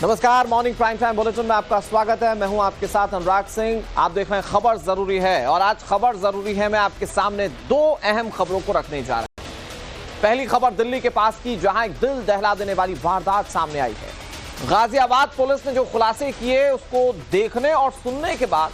नमस्कार, morning prime time bulletin में आपका स्वागत है। मैं हूं आपके साथ अनुराग सिंह। आप देख रहे हैं खबर जरूरी है और आज खबर जरूरी है में आपके सामने दो अहम खबरों को रखने जा रहे हैं। पहली खबर दिल्ली के पास की, जहां एक दिल दहला देने वाली वारदात सामने आई है। गाजियाबाद पुलिस ने जो खुलासे किए उसको देखने और सुनने के बाद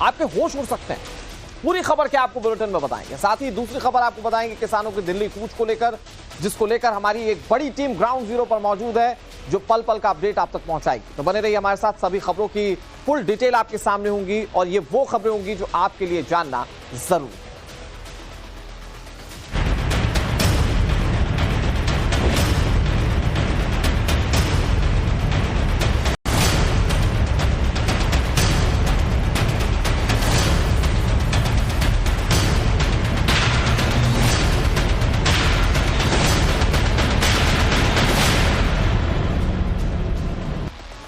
आपके होश उड़ सकते हैं। पूरी खबर क्या आपको बुलेटिन में बताएंगे। साथ ही दूसरी खबर आपको बताएंगे किसानों की दिल्ली कूच को लेकर, जिसको लेकर हमारी एक बड़ी टीम ग्राउंड जीरो पर मौजूद है जो पल पल का अपडेट आप तक पहुंचाएगी। तो बने रहिए हमारे साथ, सभी खबरों की फुल डिटेल आपके सामने होंगी और ये वो खबरें होंगी जो आपके लिए जानना जरूरी है।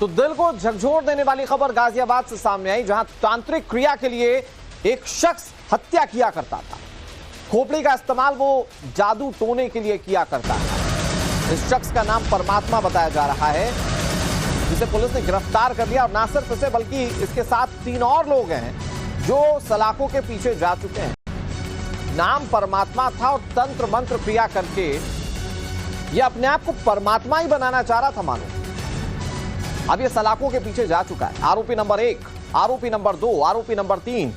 तो दिल को झकझोर देने वाली खबर गाजियाबाद से सामने आई, जहां तांत्रिक क्रिया के लिए एक शख्स हत्या किया करता था। खोपड़ी का इस्तेमाल वो जादू टोने के लिए किया करता है। इस शख्स का नाम परमात्मा बताया जा रहा है, जिसे पुलिस ने गिरफ्तार कर लिया। और ना सिर्फ इसे बल्कि इसके साथ 3 और लोग हैं जो सलाखों के पीछे जा चुके हैं। नाम परमात्मा था और तंत्र मंत्र क्रिया करके ये अपने आप को परमात्मा ही बनाना चाह रहा था मानो। अब ये सलाखों के पीछे जा चुका है। आरोपी नंबर 1, आरोपी नंबर 2, आरोपी नंबर 3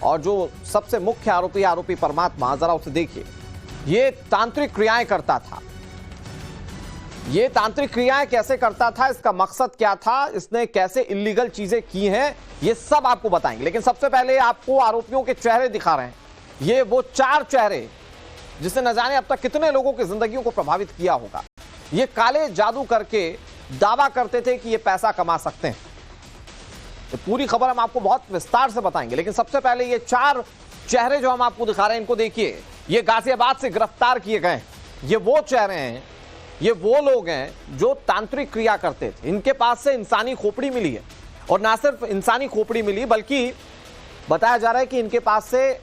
और जो सबसे मुख्य आरोपी, आरोपी परमात्मा, जरा उसे देखिए। ये तांत्रिक क्रियाएं करता था। ये तांत्रिक क्रियाएं कैसे करता था, इसका मकसद क्या था, इसने कैसे इल्लीगल चीजें की हैं, ये सब आपको बताएंगे। लेकिन सबसे पहले आपको आरोपियों के चेहरे दिखा रहे हैं। ये वो 4 चेहरे जिसने न जाने अब तक कितने लोगों की जिंदगियों को प्रभावित किया होगा। ये काले जादू करके दावा करते थे कि ये पैसा कमा सकते हैं। तो पूरी खबर हम आपको बहुत विस्तार से बताएंगे, लेकिन सबसे पहले ये 4 चेहरे जो हम आपको दिखा रहे हैं, इनको देखिए। ये गाजियाबाद से गिरफ्तार किए गए। ये वो चेहरे हैं, ये वो लोग हैं जो तांत्रिक क्रिया करते थे। इनके पास से इंसानी खोपड़ी मिली है और ना सिर्फ इंसानी खोपड़ी मिली, बल्कि बताया जा रहा है कि इनके पास से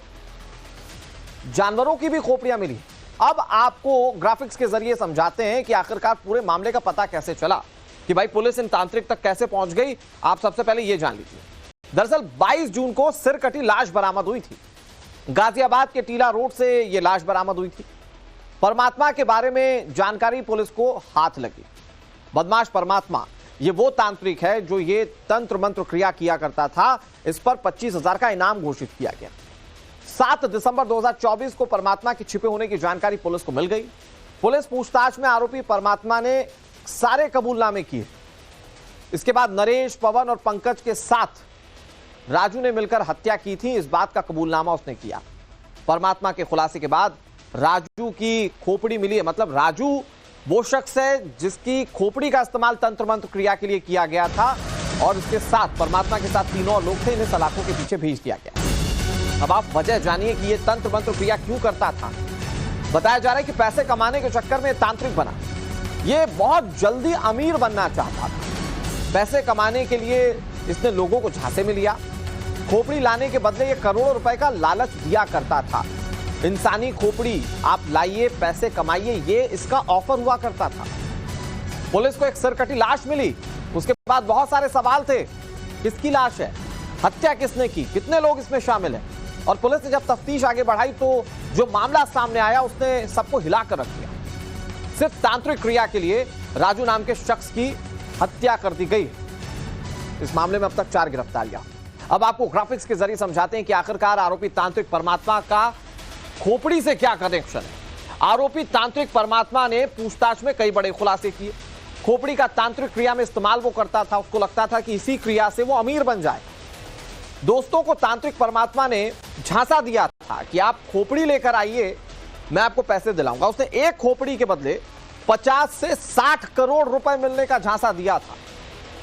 जानवरों की भी खोपड़ियां मिली। अब आपको ग्राफिक्स के जरिए समझाते हैं कि आखिरकार पूरे मामले का पता कैसे चला, कि भाई पुलिस इन तांत्रिक तक कैसे पहुंच गई। आप सबसे पहले यह जान लीजिए। दरअसल 22 जून को सिर कटी लाश बरामद हुई थी। गाजियाबाद के टीला रोड से यह लाश बरामद हुई थी। परमात्मा के बारे में जानकारी पुलिस को हाथ लगी। बदमाश परमात्मा ये वो तांत्रिक है जो ये तंत्र मंत्र क्रिया किया करता था। इस पर 25,000 का इनाम घोषित किया गया। 7 दिसंबर 2024 को परमात्मा के छिपे होने की जानकारी पुलिस को मिल गई। पुलिस पूछताछ में आरोपी परमात्मा ने सारे कबूलनामे किए। इसके बाद नरेश, पवन और पंकज के साथ राजू ने मिलकर हत्या की थी, इस बात का कबूलनामा उसने किया। परमात्मा के खुलासे के बाद राजू की खोपड़ी मिली है। मतलब राजू वो शख्स है जिसकी खोपड़ी का इस्तेमाल तंत्र मंत्र क्रिया के लिए किया गया था और इसके साथ परमात्मा के साथ 3 और लोग थे। इन्हें सलाखों के पीछे भेज दिया गया। अब आप वजह जानिए कि यह तंत्र मंत्र क्रिया क्यों करता था। बताया जा रहा है कि पैसे कमाने के चक्कर में तांत्रिक बना। ये बहुत जल्दी अमीर बनना चाहता था। पैसे कमाने के लिए इसने लोगों को झांसे में लिया। खोपड़ी लाने के बदले ये करोड़ों रुपए का लालच दिया करता था। इंसानी खोपड़ी आप लाइए, पैसे कमाइए, ये इसका ऑफर हुआ करता था। पुलिस को एक सिरकटी लाश मिली। उसके बाद बहुत सारे सवाल थे। किसकी लाश है, हत्या किसने की, कितने लोग इसमें शामिल हैं। और पुलिस ने जब तफ्तीश आगे बढ़ाई तो जो मामला सामने आया उसने सबको हिलाकर रख दिया। सिर्फ तांत्रिक क्रिया के लिए राजू नाम के शख्स की हत्या कर दी गई। इस मामले में अब तक 4 गिरफ्तारियां। अब आपको ग्राफिक्स के जरिए समझाते हैं कि आखिरकार आरोपी तांत्रिक परमात्मा का खोपड़ी से क्या कनेक्शन है। आरोपी तांत्रिक परमात्मा ने पूछताछ में कई बड़े खुलासे किए। खोपड़ी का तांत्रिक क्रिया में इस्तेमाल वो करता था। उसको लगता था कि इसी क्रिया से वो अमीर बन जाए। दोस्तों को तांत्रिक परमात्मा ने झांसा दिया था कि आप खोपड़ी लेकर आइए, मैं आपको पैसे दिलाऊंगा। उसने एक खोपड़ी के बदले 50 से 60 करोड़ रुपए मिलने का झांसा दिया था।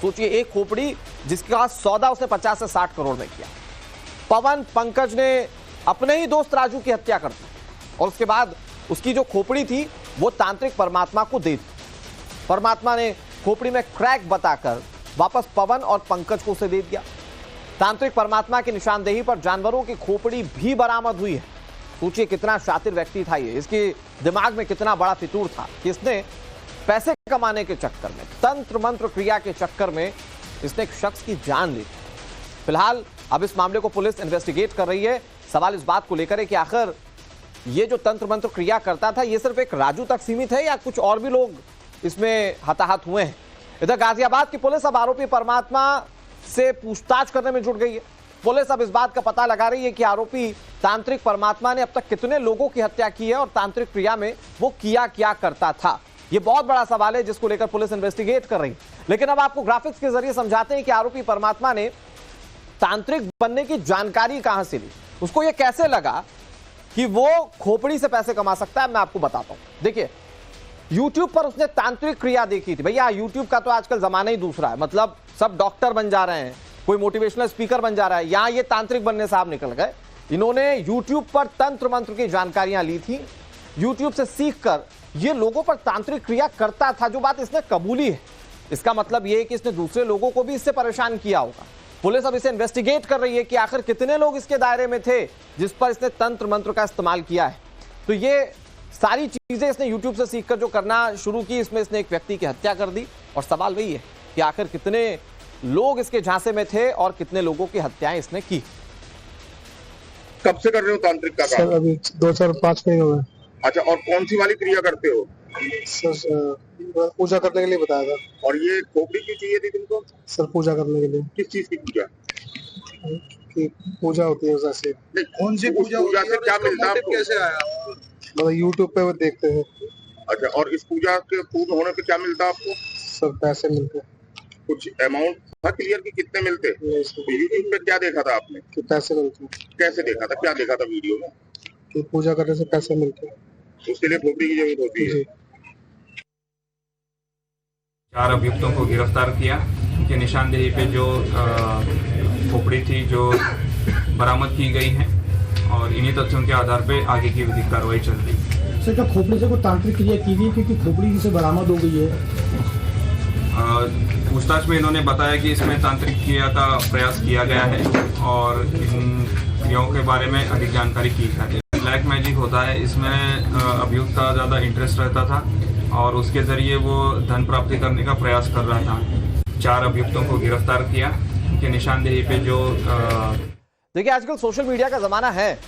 सोचिए, एक खोपड़ी जिसका सौदा उसने 50 से 60 करोड़ में किया। पवन, पंकज ने अपने ही दोस्त राजू की हत्या कर दी और उसके बाद उसकी जो खोपड़ी थी वो तांत्रिक परमात्मा को दे दी। परमात्मा ने खोपड़ी में क्रैक बताकर वापस पवन और पंकज को उसे दे दिया। तांत्रिक परमात्मा की निशानदेही पर जानवरों की खोपड़ी भी बरामद हुई है। सोचिए कितना शातिर व्यक्ति था ये, इसके दिमाग में कितना बड़ा फितूर था कि इसने पैसे कमाने के चक्कर में, तंत्र मंत्र क्रिया के चक्कर में इसने एक शख्स की जान ली थी। फिलहाल अब इस मामले को पुलिस इन्वेस्टिगेट कर रही है। सवाल इस बात को लेकर है कि आखिर ये जो तंत्र मंत्र क्रिया करता था ये सिर्फ एक राजू तक सीमित है या कुछ और भी लोग इसमें हताहत हुए हैं। इधर गाजियाबाद की पुलिस अब आरोपी परमात्मा से पूछताछ करने में जुट गई है। पुलिस अब इस बात का पता लगा रही है कि आरोपी तांत्रिक परमात्मा ने अब तक कितने लोगों की हत्या की है और तांत्रिक क्रिया में वो क्या क्या करता था। ये बहुत बड़ा सवाल है जिसको लेकर पुलिस इन्वेस्टिगेट कर रही है। लेकिन अब आपको ग्राफिक्स के जरिए समझाते हैं कि आरोपी परमात्मा ने तांत्रिक बनने की जानकारी कहां से ली, उसको ये कैसे लगा कि वो खोपड़ी से पैसे कमा सकता है। मैं आपको बताता हूं। देखिए, YouTube पर उसने तांत्रिक क्रिया देखी थी। भैया YouTube का तो आजकल जमाना ही दूसरा है, मतलब सब डॉक्टर बन जा रहे हैं, कोई मोटिवेशनल स्पीकर बन जा रहा है। यहां ये तांत्रिक बनने साहब निकल गए। इन्होंने YouTube पर तंत्र मंत्र की जानकारियां ली थी, YouTube से सीखकर ये लोगों पर तांत्रिक क्रिया करता था। जो बात इसने कबूली है, इसका मतलब यह है कि इसने दूसरे लोगों को भी इससे परेशान किया होगा। पुलिस अब इसे इन्वेस्टिगेट कर रही है कि आखिर कितने लोग इसके दायरे में थे जिस पर इसने तंत्र मंत्र का इस्तेमाल किया है। तो ये सारी चीजें इसने YouTube से सीखकर जो करना शुरू की, इसमें इसने एक व्यक्ति की हत्या कर दी। और सवाल वही है कि आखिर कितने लोग इसके झांसे में थे और कितने लोगों की हत्याएं इसने की। कब से कर रहे हो तांत्रिक का काम? सर अभी 2-4-5 महीने हुए। अच्छा, और कौन सी वाली क्रिया करते हो? सर पूजा करने के लिए बताया था। और ये खोपड़ी क्यों चाहिए थी तुमको? सर पूजा करने के लिए। किस चीज की पूजा? कि पूजा होती है उससे। नहीं, कौन सी पूजा से क्या मिलता है आपको? कैसे आया? मतलब यूट्यूब पे वो देखते हैं। अच्छा, और इस पूजा के पूर्ण होने पे क्या मिलता है आपको? सर पैसे मिलते हैं। कुछ अमाउंट था क्लियर कि कितने मिलते? यूट्यूब पे क्या देखा था आपने? कि पैसे मिलते हैं। कैसे देखा था, क्या देखा था वीडियो में? कि पूजा करने से पैसे मिलते हैं, उसके लिए खोपड़ी की जरूरत होती है। 4 अभियुक्तों को गिरफ्तार किया कि निशानदेही पे जो खोपड़ी थी जो बरामद की गई है और इन्हीं तथ्यों के आधार पे आगे की विधिक कार्रवाई चल रही है। सर, क्या खोपड़ी से कोई तांत्रिक क्रिया की गई क्योंकि खोपड़ी से बरामद हो गई है? पूछताछ में इन्होंने बताया कि इसमें तांत्रिक क्रिया का प्रयास किया गया है और इन क्रियाओं के बारे में अधिक जानकारी की है। ब्लैक मैजिक होता है, इसमें अभियुक्त का ज़्यादा इंटरेस्ट रहता था और उसके ज़रिए वो धन प्राप्ति करने का प्रयास कर रहा था। 4 अभियुक्तों को गिरफ्तार किया कि निशानदेही पे जो देखिए, आजकल सोशल मीडिया का ज़माना है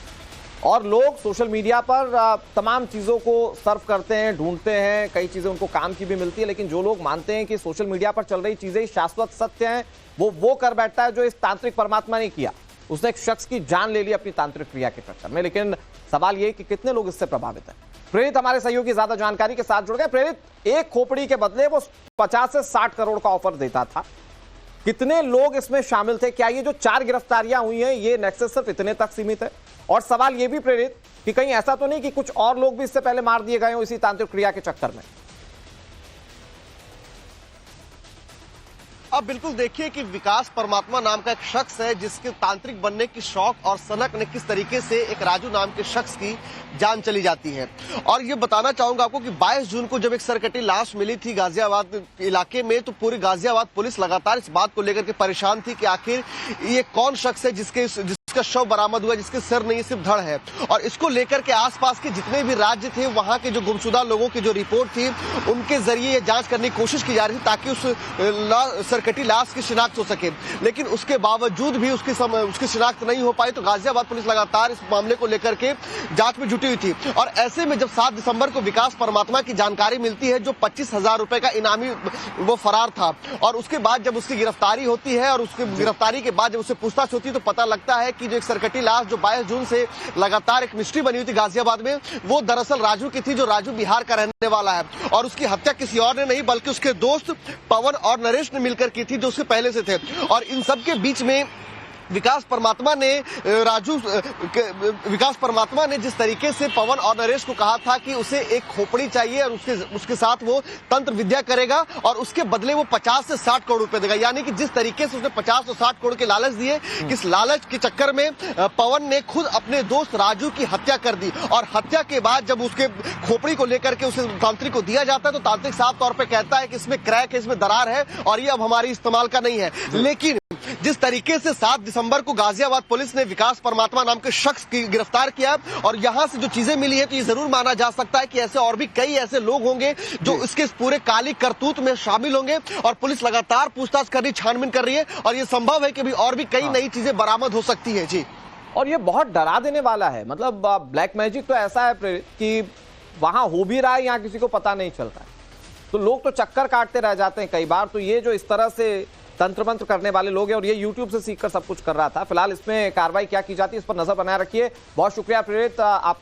और लोग सोशल मीडिया पर तमाम चीज़ों को सर्व करते हैं, ढूंढते हैं, कई चीज़ें उनको काम की भी मिलती है। लेकिन जो लोग मानते हैं कि सोशल मीडिया पर चल रही चीज़ें शाश्वत सत्य हैं, वो कर बैठता है जो इस तांत्रिक परमात्मा ने किया। उसने एक शख्स की जान ले ली अपनी तांत्रिक क्रिया के चक्कर में। लेकिन सवाल ये कि कितने लोग इससे प्रभावित हैं। प्रेरित हमारे सहयोगी ज्यादा जानकारी के साथ जुड़ गए। प्रेरित, एक खोपड़ी के बदले वो 50 से 60 करोड़ का ऑफर देता था, कितने लोग इसमें शामिल थे? क्या ये जो 4 गिरफ्तारियां हुई हैं ये नेक्सस सिर्फ इतने तक सीमित है? और सवाल ये भी प्रेरित कि कहीं ऐसा तो नहीं कि कुछ और लोग भी इससे पहले मार दिए गए हो इसी तांत्रिक क्रिया के चक्कर में? अब बिल्कुल देखिए कि विकास परमात्मा नाम का एक शख्स है जिसके तांत्रिक बनने की शौक और सनक ने किस तरीके से एक राजू नाम के शख्स की जान चली जाती है। और ये बताना चाहूंगा आपको कि 22 जून को जब एक सरकटी लाश मिली थी गाजियाबाद इलाके में, तो पूरी गाजियाबाद पुलिस लगातार इस बात को लेकर के परेशान थी कि आखिर ये कौन शख्स है जिसका शव बरामद हुआ, जिसके सिर नहीं सिर्फ धड़ है। और इसको लेकर के आसपास के जितने भी राज्य थे, वहां के जो गुमशुदा लोगों की जो रिपोर्ट थी, उनके जरिए ये जांच करने की कोशिश की जा रही थी ताकि उस सरकटी लाश की शिनाख्त हो सके। लेकिन उसके बावजूद भी उसकी शिनाख्त नहीं हो पाई। तो गाजियाबाद पुलिस लगातार इस मामले को लेकर के जांच में जुटी हुई थी। और ऐसे में जब 7 दिसंबर को विकास परमात्मा की जानकारी मिलती है, जो 25,000 रुपए का इनामी वो फरार था, और उसके बाद जब उसकी गिरफ्तारी होती है और उसकी गिरफ्तारी के बाद जब उससे पूछताछ होती है तो पता लगता है कि जो एक सरकटी लाश जो 22 जून से लगातार एक मिस्ट्री बनी हुई थी गाजियाबाद में, वो दरअसल राजू की थी, जो राजू बिहार का रहने वाला है। और उसकी हत्या किसी और ने नहीं बल्कि उसके दोस्त पवन और नरेश ने मिलकर की थी, जो उससे पहले से थे। और इन सब के बीच में विकास परमात्मा ने जिस तरीके से पवन और नरेश को कहा था कि उसे एक खोपड़ी चाहिए और उसके साथ वो तंत्र विद्या करेगा और उसके बदले वो 50 से 60 करोड़ रुपए देगा। यानी कि जिस तरीके से उसने 50 और 60 करोड़ के लालच दिए, इस लालच के चक्कर में पवन ने खुद अपने दोस्त राजू की हत्या कर दी। और हत्या के बाद जब उसके खोपड़ी को लेकर के उसे तांत्रिक को दिया जाता है तो तांत्रिक साफ तौर पर कहता है कि इसमें क्रैक है, इसमें दरार है और ये अब हमारी इस्तेमाल का नहीं है। लेकिन जिस तरीके से 7 दिसंबर को गाजियाबाद पुलिस ने विकास परमात्मा नाम के शख्स की गिरफ्तार किया और यहां से जो चीजें मिली है तो ये जरूर माना जा सकता है कि ऐसे और भी कई ऐसे लोग होंगे जो इसके पूरे काली करतूत में शामिल होंगे और पुलिस लगातार पूछताछ कर रही, छानबीन कर रही है और ये संभव है कि भी और भी कई नई चीजें बरामद हो सकती है। जी, और ये बहुत डरा देने वाला है। मतलब ब्लैक मैजिक तो ऐसा है कि वहां हो भी रहा है, यहाँ किसी को पता नहीं चल रहा है, तो लोग तो चक्कर काटते रह जाते हैं कई बार। तो ये जो इस तरह से तंत्र मंत्र करने वाले लोग हैं और ये यूट्यूब से सीखकर सब कुछ कर रहा था, फिलहाल इसमें कार्रवाई क्या की जाती है इस पर नजर बनाए रखिए। बहुत शुक्रिया प्रेरित, आप